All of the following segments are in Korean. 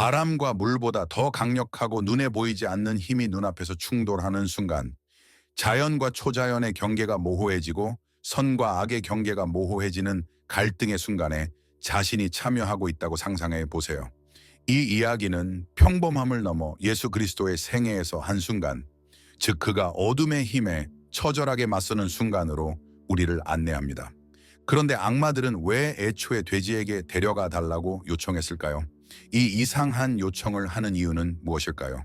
바람과 물보다 더 강력하고 눈에 보이지 않는 힘이 눈앞에서 충돌하는 순간, 자연과 초자연의 경계가 모호해지고 선과 악의 경계가 모호해지는 갈등의 순간에 자신이 참여하고 있다고 상상해 보세요. 이 이야기는 평범함을 넘어 예수 그리스도의 생애에서 한순간, 즉 그가 어둠의 힘에 처절하게 맞서는 순간으로 우리를 안내합니다. 그런데 악마들은 왜 애초에 돼지에게 데려가 달라고 요청했을까요? 이 이상한 요청을 하는 이유는 무엇일까요?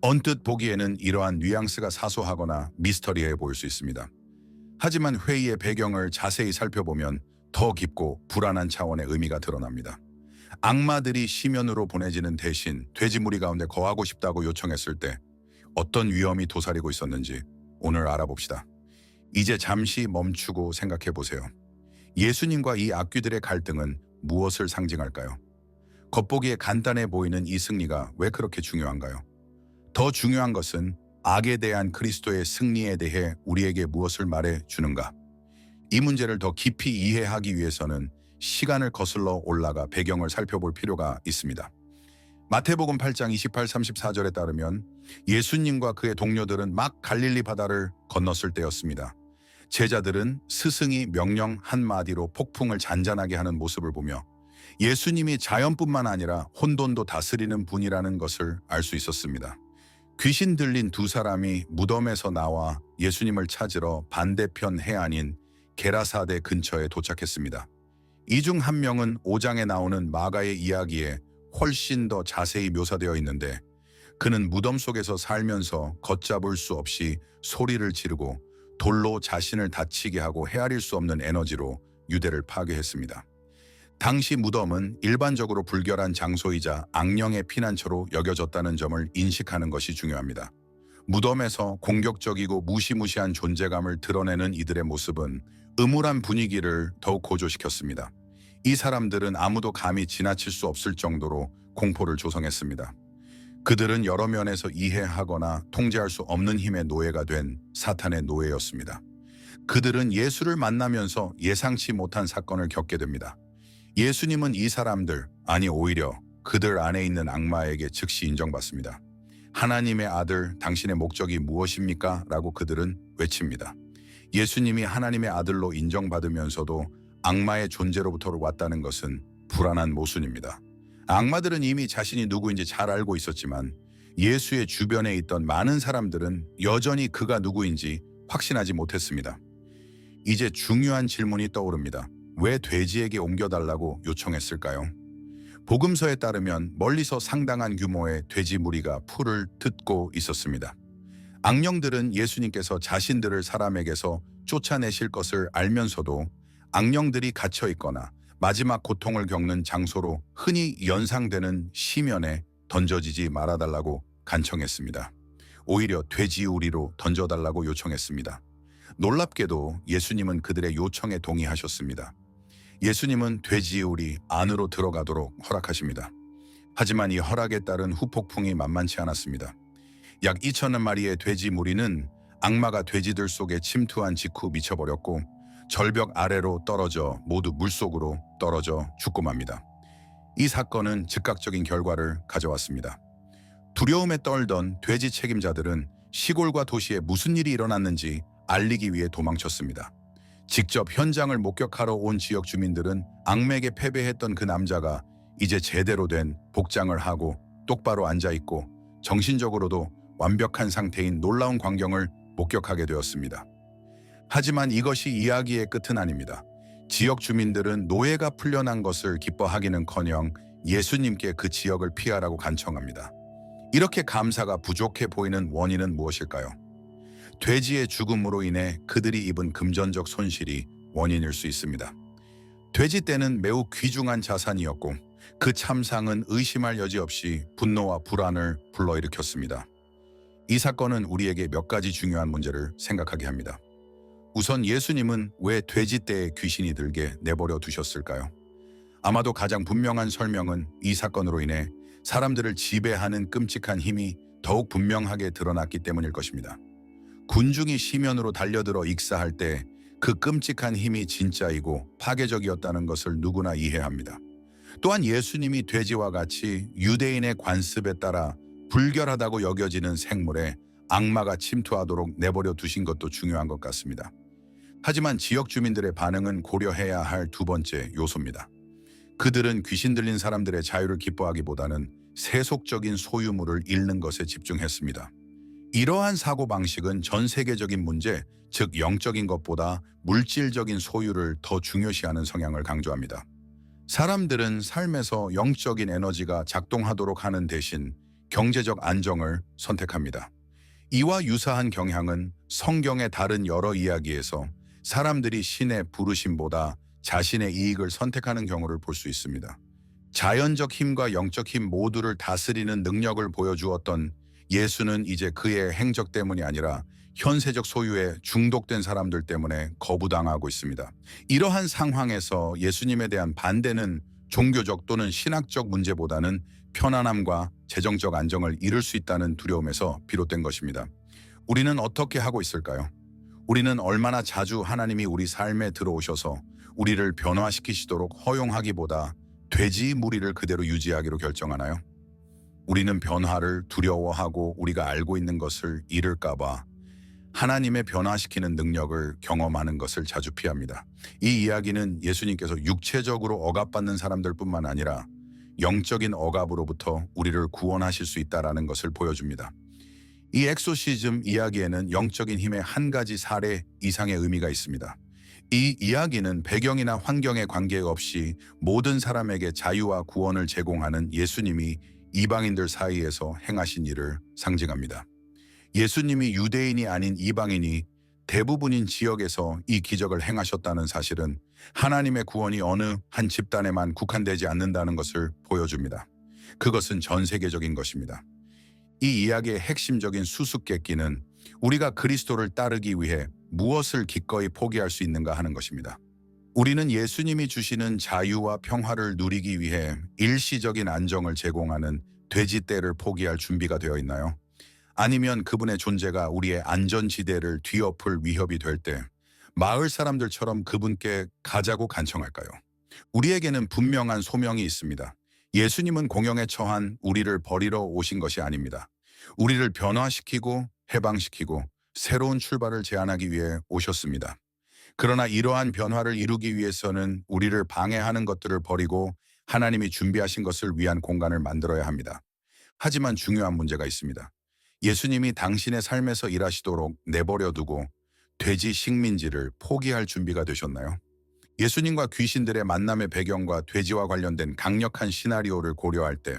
언뜻 보기에는 이러한 뉘앙스가 사소하거나 미스터리해 보일 수 있습니다. 하지만 회의의 배경을 자세히 살펴보면 더 깊고 불안한 차원의 의미가 드러납니다. 악마들이 심연으로 보내지는 대신 돼지 무리 가운데 거하고 싶다고 요청했을 때 어떤 위험이 도사리고 있었는지 오늘 알아봅시다. 이제 잠시 멈추고 생각해 보세요. 예수님과 이 악귀들의 갈등은 무엇을 상징할까요? 겉보기에 간단해 보이는 이 승리가 왜 그렇게 중요한가요? 더 중요한 것은 악에 대한 그리스도의 승리에 대해 우리에게 무엇을 말해 주는가? 이 문제를 더 깊이 이해하기 위해서는 시간을 거슬러 올라가 배경을 살펴볼 필요가 있습니다. 마태복음 8장 28-34절에 따르면 예수님과 그의 동료들은 막 갈릴리 바다를 건넜을 때였습니다. 제자들은 스승이 명령 한마디로 폭풍을 잔잔하게 하는 모습을 보며 예수님이 자연뿐만 아니라 혼돈도 다스리는 분이라는 것을 알 수 있었습니다. 귀신 들린 두 사람이 무덤에서 나와 예수님을 찾으러 반대편 해안인 게라사대 근처에 도착했습니다. 이 중 한 명은 5장에 나오는 마가의 이야기에 훨씬 더 자세히 묘사되어 있는데, 그는 무덤 속에서 살면서 걷잡을 수 없이 소리를 지르고 돌로 자신을 다치게 하고 헤아릴 수 없는 에너지로 유대를 파괴했습니다. 당시 무덤은 일반적으로 불결한 장소이자 악령의 피난처로 여겨졌다는 점을 인식하는 것이 중요합니다. 무덤에서 공격적이고 무시무시한 존재감을 드러내는 이들의 모습은 음울한 분위기를 더욱 고조시켰습니다. 이 사람들은 아무도 감히 지나칠 수 없을 정도로 공포를 조성했습니다. 그들은 여러 면에서 이해하거나 통제할 수 없는 힘의 노예가 된 사탄의 노예였습니다. 그들은 예수를 만나면서 예상치 못한 사건을 겪게 됩니다. 예수님은 이 사람들, 아니 오히려 그들 안에 있는 악마에게 즉시 인정받습니다. 하나님의 아들, 당신의 목적이 무엇입니까? 라고 그들은 외칩니다. 예수님이 하나님의 아들로 인정받으면서도 악마의 존재로부터 왔다는 것은 불안한 모순입니다. 악마들은 이미 자신이 누구인지 잘 알고 있었지만 예수의 주변에 있던 많은 사람들은 여전히 그가 누구인지 확신하지 못했습니다. 이제 중요한 질문이 떠오릅니다. 왜 돼지에게 옮겨달라고 요청했을까요? 복음서에 따르면 멀리서 상당한 규모의 돼지 무리가 풀을 뜯고 있었습니다. 악령들은 예수님께서 자신들을 사람에게서 쫓아내실 것을 알면서도 악령들이 갇혀 있거나 마지막 고통을 겪는 장소로 흔히 연상되는 시면에 던져지지 말아달라고 간청했습니다. 오히려 돼지우리로 던져달라고 요청했습니다. 놀랍게도 예수님은 그들의 요청에 동의하셨습니다. 예수님은 돼지우리 안으로 들어가도록 허락하십니다. 하지만 이 허락에 따른 후폭풍이 만만치 않았습니다. 약 2,000여 마리의 돼지 무리는 악마가 돼지들 속에 침투한 직후 미쳐버렸고 절벽 아래로 떨어져 모두 물속으로 떨어져 죽고 맙니다. 이 사건은 즉각적인 결과를 가져왔습니다. 두려움에 떨던 돼지 책임자들은 시골과 도시에 무슨 일이 일어났는지 알리기 위해 도망쳤습니다. 직접 현장을 목격하러 온 지역 주민들은 악맥에 패배했던 그 남자가 이제 제대로 된 복장을 하고 똑바로 앉아있고 정신적으로도 완벽한 상태인 놀라운 광경을 목격하게 되었습니다. 하지만 이것이 이야기의 끝은 아닙니다. 지역 주민들은 노예가 풀려난 것을 기뻐하기는커녕 예수님께 그 지역을 피하라고 간청합니다. 이렇게 감사가 부족해 보이는 원인은 무엇일까요? 돼지의 죽음으로 인해 그들이 입은 금전적 손실이 원인일 수 있습니다. 돼지 떼는 매우 귀중한 자산이었고 그 참상은 의심할 여지 없이 분노와 불안을 불러일으켰습니다. 이 사건은 우리에게 몇 가지 중요한 문제를 생각하게 합니다. 우선 예수님은 왜 돼지떼에 귀신이 들게 내버려 두셨을까요? 아마도 가장 분명한 설명은 이 사건으로 인해 사람들을 지배하는 끔찍한 힘이 더욱 분명하게 드러났기 때문일 것입니다. 군중이 시면으로 달려들어 익사할 때 그 끔찍한 힘이 진짜이고 파괴적이었다는 것을 누구나 이해합니다. 또한 예수님이 돼지와 같이 유대인의 관습에 따라 불결하다고 여겨지는 생물에 악마가 침투하도록 내버려 두신 것도 중요한 것 같습니다. 하지만 지역 주민들의 반응은 고려해야 할 두 번째 요소입니다. 그들은 귀신 들린 사람들의 자유를 기뻐하기보다는 세속적인 소유물을 잃는 것에 집중했습니다. 이러한 사고방식은 전 세계적인 문제, 즉 영적인 것보다 물질적인 소유를 더 중요시하는 성향을 강조합니다. 사람들은 삶에서 영적인 에너지가 작동하도록 하는 대신 경제적 안정을 선택합니다. 이와 유사한 경향은 성경의 다른 여러 이야기에서 사람들이 신의 부르심보다 자신의 이익을 선택하는 경우를 볼 수 있습니다. 자연적 힘과 영적 힘 모두를 다스리는 능력을 보여주었던 예수는 이제 그의 행적 때문이 아니라 현세적 소유에 중독된 사람들 때문에 거부당하고 있습니다. 이러한 상황에서 예수님에 대한 반대는 종교적 또는 신학적 문제보다는 편안함과 재정적 안정을 잃을 수 있다는 두려움에서 비롯된 것입니다. 우리는 어떻게 하고 있을까요? 우리는 얼마나 자주 하나님이 우리 삶에 들어오셔서 우리를 변화시키시도록 허용하기보다 돼지 무리를 그대로 유지하기로 결정하나요? 우리는 변화를 두려워하고 우리가 알고 있는 것을 잃을까 봐 하나님의 변화시키는 능력을 경험하는 것을 자주 피합니다. 이 이야기는 예수님께서 육체적으로 억압받는 사람들뿐만 아니라 영적인 억압으로부터 우리를 구원하실 수 있다는 것을 보여줍니다. 이 엑소시즘 이야기에는 영적인 힘의 한 가지 사례 이상의 의미가 있습니다. 이 이야기는 배경이나 환경에 관계없이 모든 사람에게 자유와 구원을 제공하는 예수님이 이방인들 사이에서 행하신 일을 상징합니다. 예수님이 유대인이 아닌 이방인이 대부분인 지역에서 이 기적을 행하셨다는 사실은 하나님의 구원이 어느 한 집단에만 국한되지 않는다는 것을 보여줍니다. 그것은 전 세계적인 것입니다. 이 이야기의 핵심적인 수수께끼는 우리가 그리스도를 따르기 위해 무엇을 기꺼이 포기할 수 있는가 하는 것입니다. 우리는 예수님이 주시는 자유와 평화를 누리기 위해 일시적인 안정을 제공하는 돼지떼를 포기할 준비가 되어 있나요? 아니면 그분의 존재가 우리의 안전지대를 뒤엎을 위협이 될 때 마을 사람들처럼 그분께 가자고 간청할까요? 우리에게는 분명한 소명이 있습니다. 예수님은 공영에 처한 우리를 버리러 오신 것이 아닙니다. 우리를 변화시키고 해방시키고 새로운 출발을 제안하기 위해 오셨습니다. 그러나 이러한 변화를 이루기 위해서는 우리를 방해하는 것들을 버리고 하나님이 준비하신 것을 위한 공간을 만들어야 합니다. 하지만 중요한 문제가 있습니다. 예수님이 당신의 삶에서 일하시도록 내버려 두고 돼지 식민지를 포기할 준비가 되셨나요? 예수님과 귀신들의 만남의 배경과 돼지와 관련된 강력한 시나리오를 고려할 때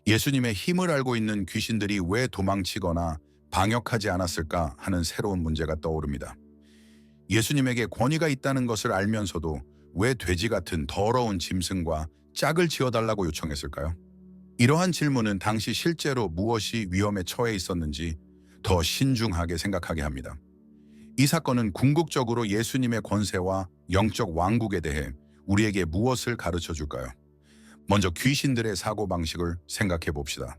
예수님의 힘을 알고 있는 귀신들이 왜 도망치거나 방역하지 않았을까 하는 새로운 문제가 떠오릅니다. 예수님에게 권위가 있다는 것을 알면서도 왜 돼지 같은 더러운 짐승과 짝을 지어달라고 요청했을까요? 이러한 질문은 당시 실제로 무엇이 위험에 처해 있었는지 더 신중하게 생각하게 합니다. 이 사건은 궁극적으로 예수님의 권세와 영적 왕국에 대해 우리에게 무엇을 가르쳐 줄까요? 먼저 귀신들의 사고방식을 생각해 봅시다.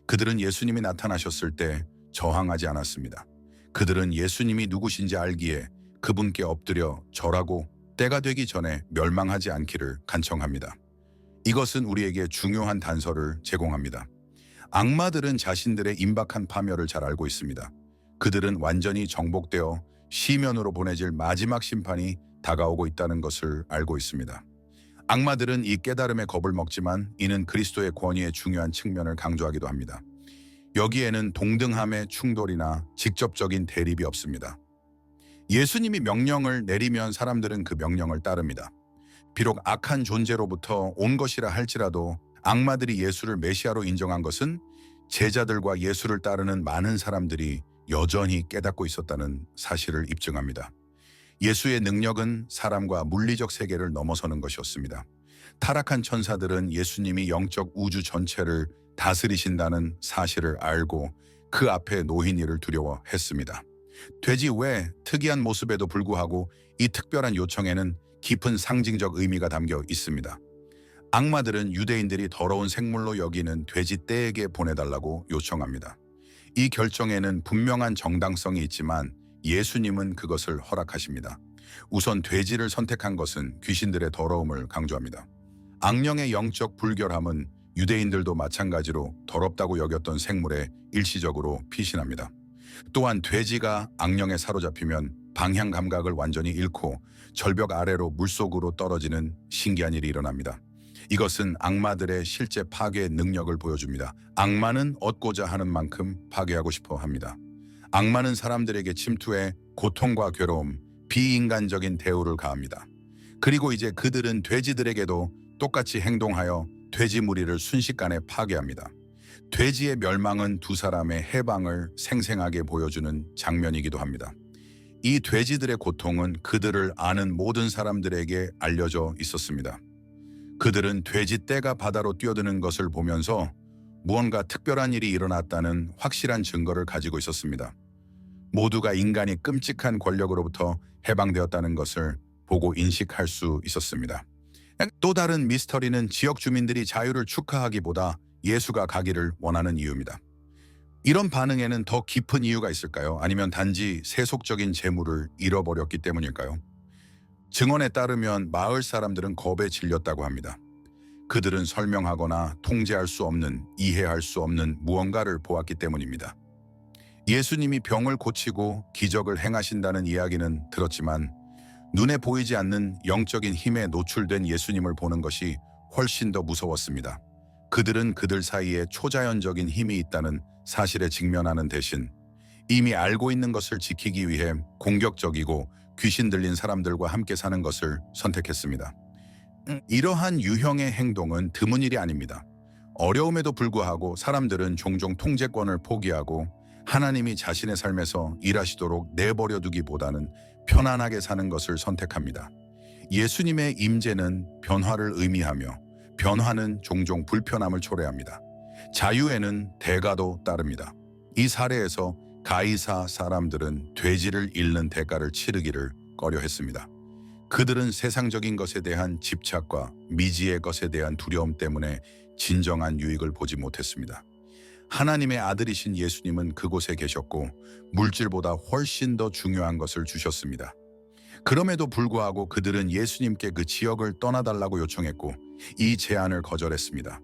그들은 예수님이 나타나셨을 때 저항하지 않았습니다. 그들은 예수님이 누구신지 알기에 그분께 엎드려 절하고 때가 되기 전에 멸망하지 않기를 간청합니다. 이것은 우리에게 중요한 단서를 제공합니다. 악마들은 자신들의 임박한 파멸을 잘 알고 있습니다. 그들은 완전히 정복되어 시면으로 보내질 마지막 심판이 다가오고 있다는 것을 알고 있습니다. 악마들은 이 깨달음에 겁을 먹지만 이는 그리스도의 권위의 중요한 측면을 강조하기도 합니다. 여기에는 동등함의 충돌이나 직접적인 대립이 없습니다. 예수님이 명령을 내리면 사람들은 그 명령을 따릅니다. 비록 악한 존재로부터 온 것이라 할지라도 악마들이 예수를 메시아로 인정한 것은 제자들과 예수를 따르는 많은 사람들이 여전히 깨닫고 있었다는 사실을 입증합니다. 예수의 능력은 사람과 물리적 세계를 넘어서는 것이었습니다. 타락한 천사들은 예수님이 영적 우주 전체를 다스리신다는 사실을 알고 그 앞에 놓인 이를 두려워했습니다. 돼지 외 특이한 모습에도 불구하고 이 특별한 요청에는 깊은 상징적 의미가 담겨 있습니다. 악마들은 유대인들이 더러운 생물로 여기는 돼지 떼에게 보내달라고 요청합니다. 이 결정에는 분명한 정당성이 있지만 예수님은 그것을 허락하십니다. 우선 돼지를 선택한 것은 귀신들의 더러움을 강조합니다. 악령의 영적 불결함은 유대인들도 마찬가지로 더럽다고 여겼던 생물에 일시적으로 피신합니다. 또한 돼지가 악령에 사로잡히면 방향 감각을 완전히 잃고 절벽 아래로 물속으로 떨어지는 신기한 일이 일어납니다. 이것은 악마들의 실제 파괴 능력을 보여줍니다. 악마는 얻고자 하는 만큼 파괴하고 싶어 합니다. 악마는 사람들에게 침투해 고통과 괴로움, 비인간적인 대우를 가합니다. 그리고 이제 그들은 돼지들에게도 똑같이 행동하여 돼지 무리를 순식간에 파괴합니다. 돼지의 멸망은 두 사람의 해방을 생생하게 보여주는 장면이기도 합니다. 이 돼지들의 고통은 그들을 아는 모든 사람들에게 알려져 있었습니다. 그들은 돼지 떼가 바다로 뛰어드는 것을 보면서 무언가 특별한 일이 일어났다는 확실한 증거를 가지고 있었습니다. 모두가 인간이 끔찍한 권력으로부터 해방되었다는 것을 보고 인식할 수 있었습니다. 또 다른 미스터리는 지역 주민들이 자유를 축하하기보다 예수가 가기를 원하는 이유입니다. 이런 반응에는 더 깊은 이유가 있을까요? 아니면 단지 세속적인 재물을 잃어버렸기 때문일까요? 증언에 따르면 마을 사람들은 겁에 질렸다고 합니다. 그들은 설명하거나 통제할 수 없는, 이해할 수 없는 무언가를 보았기 때문입니다. 예수님이 병을 고치고 기적을 행하신다는 이야기는 들었지만 눈에 보이지 않는 영적인 힘에 노출된 예수님을 보는 것이 훨씬 더 무서웠습니다. 그들은 그들 사이에 초자연적인 힘이 있다는 사실에 직면하는 대신 이미 알고 있는 것을 지키기 위해 공격적이고 귀신 들린 사람들과 함께 사는 것을 선택했습니다. 이러한 유형의 행동은 드문 일이 아닙니다. 어려움에도 불구하고 사람들은 종종 통제권을 포기하고 하나님이 자신의 삶에서 일하시도록 내버려 두기보다는 편안하게 사는 것을 선택합니다. 예수님의 임재는 변화를 의미하며 변화는 종종 불편함을 초래합니다. 자유에는 대가도 따릅니다. 이 사례에서 가이사 사람들은 돼지를 잃는 대가를 치르기를 꺼려했습니다. 그들은 세상적인 것에 대한 집착과 미지의 것에 대한 두려움 때문에 진정한 유익을 보지 못했습니다. 하나님의 아들이신 예수님은 그곳에 계셨고 물질보다 훨씬 더 중요한 것을 주셨습니다. 그럼에도 불구하고 그들은 예수님께 그 지역을 떠나달라고 요청했고 이 제안을 거절했습니다.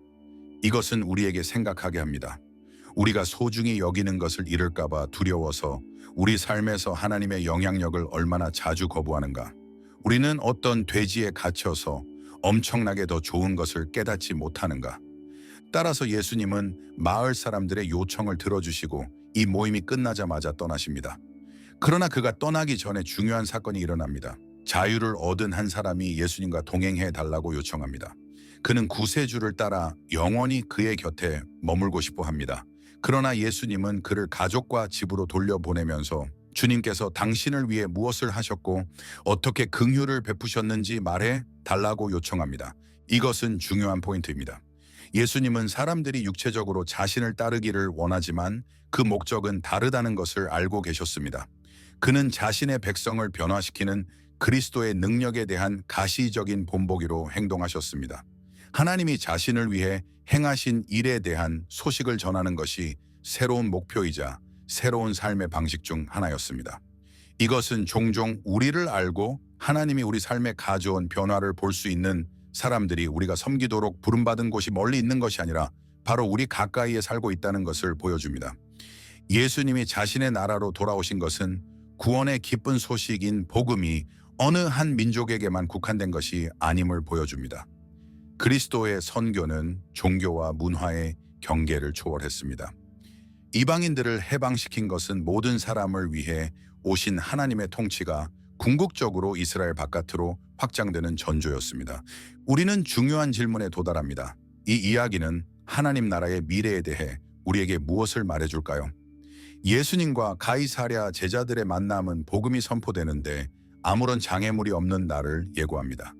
이것은 우리에게 생각하게 합니다. 우리가 소중히 여기는 것을 잃을까 봐 두려워서 우리 삶에서 하나님의 영향력을 얼마나 자주 거부하는가. 우리는 어떤 돼지에 갇혀서 엄청나게 더 좋은 것을 깨닫지 못하는가. 따라서 예수님은 마을 사람들의 요청을 들어주시고 이 모임이 끝나자마자 떠나십니다. 그러나 그가 떠나기 전에 중요한 사건이 일어납니다. 자유를 얻은 한 사람이 예수님과 동행해 달라고 요청합니다. 그는 구세주를 따라 영원히 그의 곁에 머물고 싶어 합니다. 그러나 예수님은 그를 가족과 집으로 돌려보내면서 주님께서 당신을 위해 무엇을 하셨고 어떻게 긍휼을 베푸셨는지 말해 달라고 요청합니다. 이것은 중요한 포인트입니다. 예수님은 사람들이 육체적으로 자신을 따르기를 원하지만 그 목적은 다르다는 것을 알고 계셨습니다. 그는 자신의 백성을 변화시키는 그리스도의 능력에 대한 가시적인 본보기로 행동하셨습니다. 하나님이 자신을 위해 행하신 일에 대한 소식을 전하는 것이 새로운 목표이자 새로운 삶의 방식 중 하나였습니다. 이것은 종종 우리를 알고 하나님이 우리 삶에 가져온 변화를 볼 수 있는 사람들이 우리가 섬기도록 부름받은 곳이 멀리 있는 것이 아니라 바로 우리 가까이에 살고 있다는 것을 보여줍니다. 예수님이 자신의 나라로 돌아오신 것은 구원의 기쁜 소식인 복음이 어느 한 민족에게만 국한된 것이 아님을 보여줍니다. 그리스도의 선교는 종교와 문화의 경계를 초월했습니다. 이방인들을 해방시킨 것은 모든 사람을 위해 오신 하나님의 통치가 궁극적으로 이스라엘 바깥으로 확장되는 전조였습니다. 우리는 중요한 질문에 도달합니다. 이 이야기는 하나님 나라의 미래에 대해 우리에게 무엇을 말해줄까요? 예수님과 가이사랴 제자들의 만남은 복음이 선포되는데 아무런 장애물이 없는 날을 예고합니다.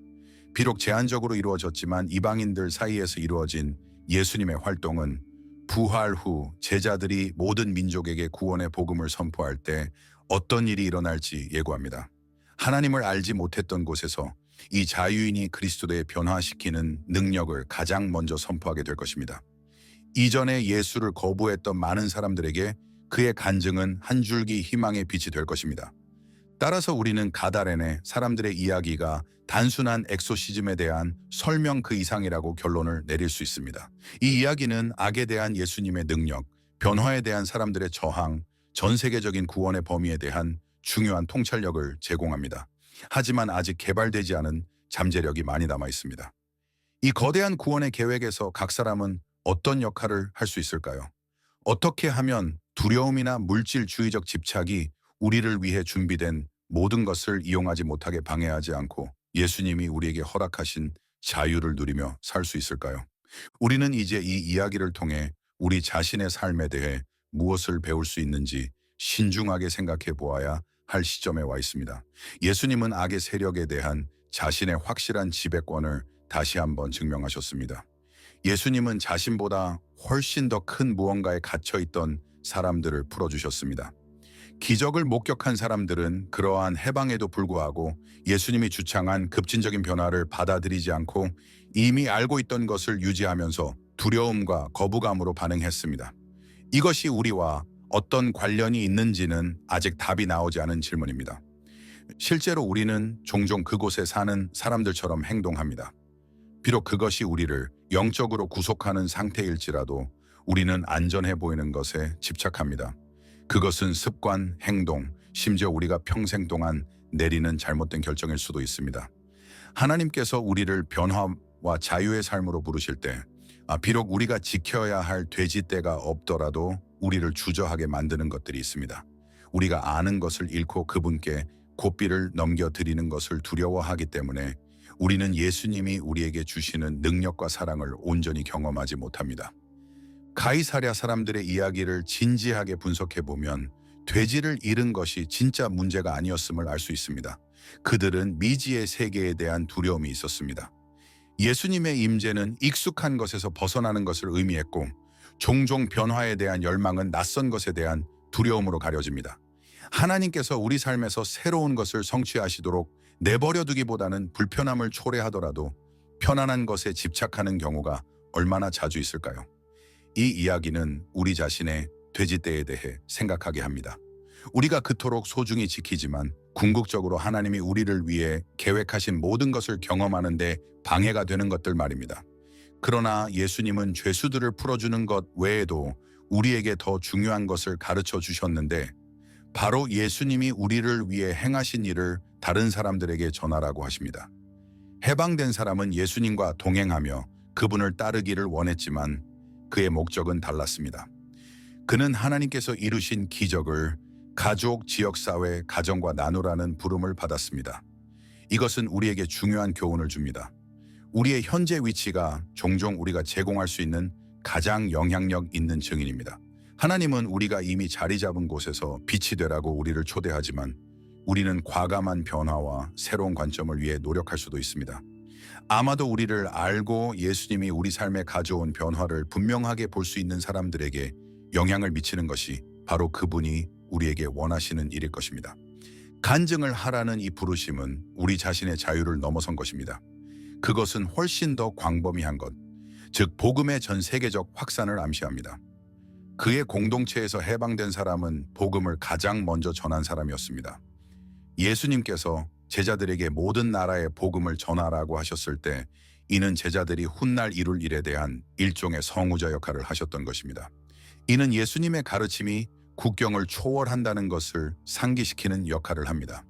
비록 제한적으로 이루어졌지만 이방인들 사이에서 이루어진 예수님의 활동은 부활 후 제자들이 모든 민족에게 구원의 복음을 선포할 때 어떤 일이 일어날지 예고합니다. 하나님을 알지 못했던 곳에서 이 자유인이 그리스도를 변화시키는 능력을 가장 먼저 선포하게 될 것입니다. 이전에 예수를 거부했던 많은 사람들에게 그의 간증은 한 줄기 희망의 빛이 될 것입니다. 따라서 우리는 가다렌의 사람들의 이야기가 단순한 엑소시즘에 대한 설명 그 이상이라고 결론을 내릴 수 있습니다. 이 이야기는 악에 대한 예수님의 능력, 변화에 대한 사람들의 저항, 전 세계적인 구원의 범위에 대한 중요한 통찰력을 제공합니다. 하지만 아직 개발되지 않은 잠재력이 많이 남아 있습니다. 이 거대한 구원의 계획에서 각 사람은 어떤 역할을 할 수 있을까요? 어떻게 하면 두려움이나 물질주의적 집착이 우리를 위해 준비된 모든 것을 이용하지 못하게 방해하지 않고 예수님이 우리에게 허락하신 자유를 누리며 살 수 있을까요? 우리는 이제 이 이야기를 통해 우리 자신의 삶에 대해 무엇을 배울 수 있는지 신중하게 생각해 보아야 할 시점에 와 있습니다. 예수님은 악의 세력에 대한 자신의 확실한 지배권을 다시 한번 증명하셨습니다. 예수님은 자신보다 훨씬 더 큰 무언가에 갇혀 있던 사람들을 풀어주셨습니다. 기적을 목격한 사람들은 그러한 해방에도 불구하고 예수님이 주창한 급진적인 변화를 받아들이지 않고 이미 알고 있던 것을 유지하면서 두려움과 거부감으로 반응했습니다. 이것이 우리와 어떤 관련이 있는지는 아직 답이 나오지 않은 질문입니다. 실제로 우리는 종종 그곳에 사는 사람들처럼 행동합니다. 비록 그것이 우리를 영적으로 구속하는 상태일지라도 우리는 안전해 보이는 것에 집착합니다. 그것은 습관, 행동, 심지어 우리가 평생 동안 내리는 잘못된 결정일 수도 있습니다. 하나님께서 우리를 변화와 자유의 삶으로 부르실 때 비록 우리가 지켜야 할 돼지떼가 없더라도 우리를 주저하게 만드는 것들이 있습니다. 우리가 아는 것을 잃고 그분께 고삐를 넘겨드리는 것을 두려워하기 때문에 우리는 예수님이 우리에게 주시는 능력과 사랑을 온전히 경험하지 못합니다. 가이사랴 사람들의 이야기를 진지하게 분석해보면 돼지를 잃은 것이 진짜 문제가 아니었음을 알 수 있습니다. 그들은 미지의 세계에 대한 두려움이 있었습니다. 예수님의 임재는 익숙한 것에서 벗어나는 것을 의미했고 종종 변화에 대한 열망은 낯선 것에 대한 두려움으로 가려집니다. 하나님께서 우리 삶에서 새로운 것을 성취하시도록 내버려 두기보다는 불편함을 초래하더라도 편안한 것에 집착하는 경우가 얼마나 자주 있을까요? 이 이야기는 우리 자신의 돼지떼에 대해 생각하게 합니다. 우리가 그토록 소중히 지키지만 궁극적으로 하나님이 우리를 위해 계획하신 모든 것을 경험하는 데 방해가 되는 것들 말입니다. 그러나 예수님은 죄수들을 풀어주는 것 외에도 우리에게 더 중요한 것을 가르쳐 주셨는데 바로 예수님이 우리를 위해 행하신 일을 다른 사람들에게 전하라고 하십니다. 해방된 사람은 예수님과 동행하며 그분을 따르기를 원했지만 그의 목적은 달랐습니다. 그는 하나님께서 이루신 기적을 가족, 지역사회, 가정과 나누라는 부름을 받았습니다. 이것은 우리에게 중요한 교훈을 줍니다. 우리의 현재 위치가 종종 우리가 제공할 수 있는 가장 영향력 있는 증인입니다. 하나님은 우리가 이미 자리 잡은 곳에서 빛이 되라고 우리를 초대하지만 우리는 과감한 변화와 새로운 관점을 위해 노력할 수도 있습니다. 아마도 우리를 알고 예수님이 우리 삶에 가져온 변화를 분명하게 볼 수 있는 사람들에게 영향을 미치는 것이 바로 그분이 우리에게 원하시는 일일 것입니다. 간증을 하라는 이 부르심은 우리 자신의 자유를 넘어선 것입니다. 그것은 훨씬 더 광범위한 것, 즉 복음의 전 세계적 확산을 암시합니다. 그의 공동체에서 해방된 사람은 복음을 가장 먼저 전한 사람이었습니다. 예수님께서 제자들에게 모든 나라의 복음을 전하라고 하셨을 때 이는 제자들이 훗날 이룰 일에 대한 일종의 성우자 역할을 하셨던 것입니다. 이는 예수님의 가르침이 국경을 초월한다는 것을 상기시키는 역할을 합니다.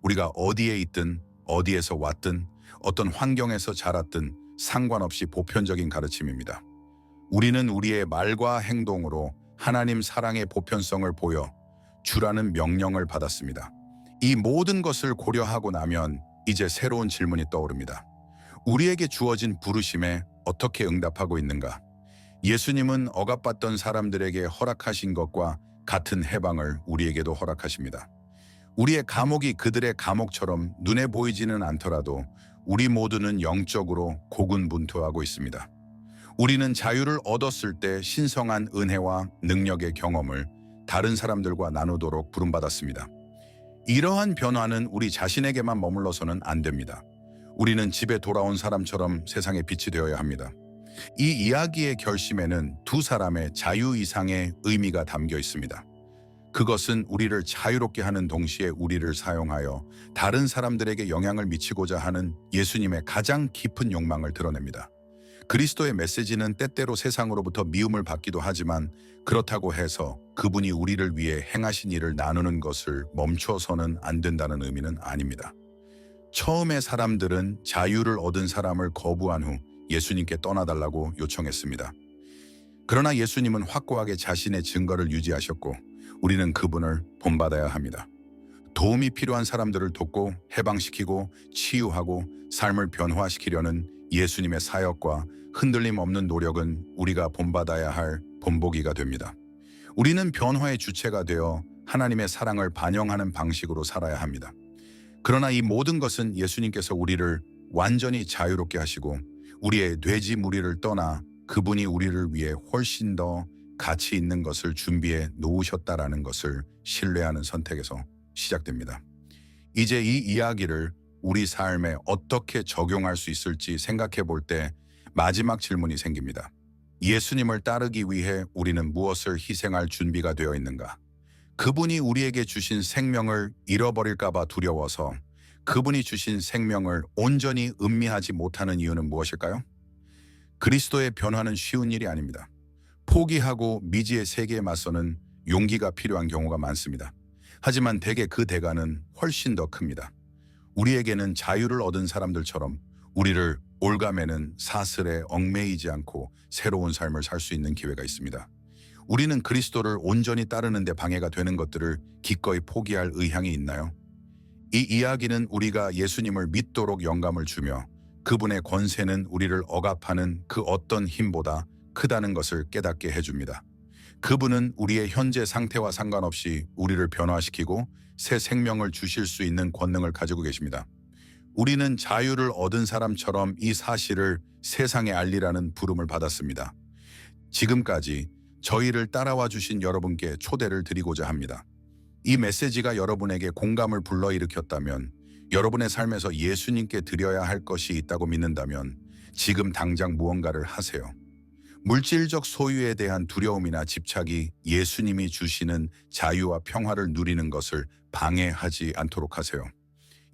우리가 어디에 있든 어디에서 왔든 어떤 환경에서 자랐든 상관없이 보편적인 가르침입니다. 우리는 우리의 말과 행동으로 하나님 사랑의 보편성을 보여 주라는 명령을 받았습니다. 이 모든 것을 고려하고 나면 이제 새로운 질문이 떠오릅니다. 우리에게 주어진 부르심에 어떻게 응답하고 있는가? 예수님은 억압받던 사람들에게 허락하신 것과 같은 해방을 우리에게도 허락하십니다. 우리의 감옥이 그들의 감옥처럼 눈에 보이지는 않더라도 우리 모두는 영적으로 고군분투하고 있습니다. 우리는 자유를 얻었을 때 신성한 은혜와 능력의 경험을 다른 사람들과 나누도록 부름받았습니다. 이러한 변화는 우리 자신에게만 머물러서는 안 됩니다. 우리는 집에 돌아온 사람처럼 세상의 빛이 되어야 합니다. 이 이야기의 결심에는 두 사람의 자유 이상의 의미가 담겨 있습니다. 그것은 우리를 자유롭게 하는 동시에 우리를 사용하여 다른 사람들에게 영향을 미치고자 하는 예수님의 가장 깊은 욕망을 드러냅니다. 그리스도의 메시지는 때때로 세상으로부터 미움을 받기도 하지만 그렇다고 해서 그분이 우리를 위해 행하신 일을 나누는 것을 멈춰서는 안 된다는 의미는 아닙니다. 처음에 사람들은 자유를 얻은 사람을 거부한 후 예수님께 떠나달라고 요청했습니다. 그러나 예수님은 확고하게 자신의 증거를 유지하셨고 우리는 그분을 본받아야 합니다. 도움이 필요한 사람들을 돕고 해방시키고 치유하고 삶을 변화시키려는 예수님의 사역과 흔들림 없는 노력은 우리가 본받아야 할 본보기가 됩니다. 우리는 변화의 주체가 되어 하나님의 사랑을 반영하는 방식으로 살아야 합니다. 그러나 이 모든 것은 예수님께서 우리를 완전히 자유롭게 하시고 우리의 돼지 무리를 떠나 그분이 우리를 위해 훨씬 더 가치 있는 것을 준비해 놓으셨다라는 것을 신뢰하는 선택에서 시작됩니다. 이제 이 이야기를 우리 삶에 어떻게 적용할 수 있을지 생각해 볼 때 마지막 질문이 생깁니다. 예수님을 따르기 위해 우리는 무엇을 희생할 준비가 되어 있는가? 그분이 우리에게 주신 생명을 잃어버릴까 봐 두려워서 그분이 주신 생명을 온전히 음미하지 못하는 이유는 무엇일까요? 그리스도의 변화는 쉬운 일이 아닙니다. 포기하고 미지의 세계에 맞서는 용기가 필요한 경우가 많습니다. 하지만 대개 그 대가는 훨씬 더 큽니다. 우리에게는 자유를 얻은 사람들처럼 우리를 올가매는 사슬에 얽매이지 않고 새로운 삶을 살 수 있는 기회가 있습니다. 우리는 그리스도를 온전히 따르는 데 방해가 되는 것들을 기꺼이 포기할 의향이 있나요? 이 이야기는 우리가 예수님을 믿도록 영감을 주며 그분의 권세는 우리를 억압하는 그 어떤 힘보다 크다는 것을 깨닫게 해줍니다. 그분은 우리의 현재 상태와 상관없이 우리를 변화시키고 새 생명을 주실 수 있는 권능을 가지고 계십니다. 우리는 자유를 얻은 사람처럼 이 사실을 세상에 알리라는 부름을 받았습니다. 지금까지 저희를 따라와 주신 여러분께 초대를 드리고자 합니다. 이 메시지가 여러분에게 공감을 불러일으켰다면, 여러분의 삶에서 예수님께 드려야 할 것이 있다고 믿는다면 지금 당장 무언가를 하세요. 물질적 소유에 대한 두려움이나 집착이 예수님이 주시는 자유와 평화를 누리는 것을 방해하지 않도록 하세요.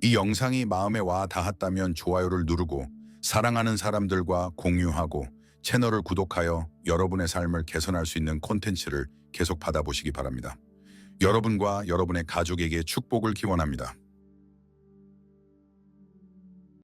이 영상이 마음에 와 닿았다면 좋아요를 누르고 사랑하는 사람들과 공유하고 채널을 구독하여 여러분의 삶을 개선할 수 있는 콘텐츠를 계속 받아보시기 바랍니다. 여러분과 여러분의 가족에게 축복을 기원합니다.